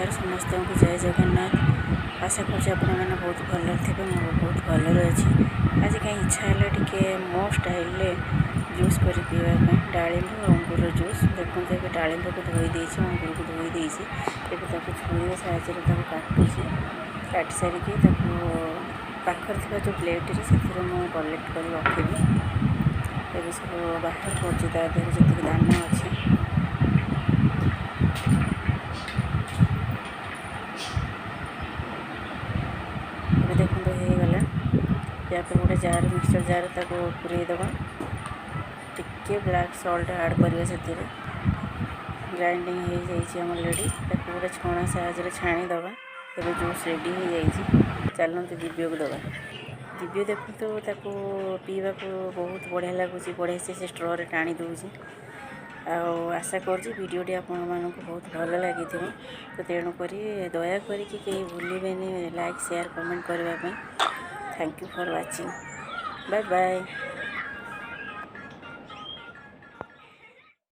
नमस्कार समस्त को जय जगन्नाथ। आशा कर बहुत भल थे बहुत भल अच्छी। आज कहीं इच्छा है टे मो स्टाइल जूस कर पीवाई डालिंब अंगूर जूस देखते डालिंब को धोई अंगूर को धोई छुरी साहय काटुची काटी सारिकी पाखर थी जो प्लेट से कलेक्ट कर रखी ये सब बाहर पड़े देह जी दाना अच्छी देखो हो गला या फिर गोटे जार मिक्सचर जार पूरे दबा टिके ब्लैक सॉल्ट ऐड करिए से ग्राइंडिंग हो जाइए ऑलरेडी गोटे छणा साहाଯ୍य छाणीदबा ये जूस रेडी हो जाइए। चलते दिव्य को दबा दिव्य देखो पीवा को बहुत बढ़िया लगुच बढ़िया से स्ट्रो टाणी दूसरी आशा करडियोटी आपण मानक बहुत भल लगी तो तेणुक दया करी भूलें लाइक शेयर कमेंट करने। Thank you for watching bye bye.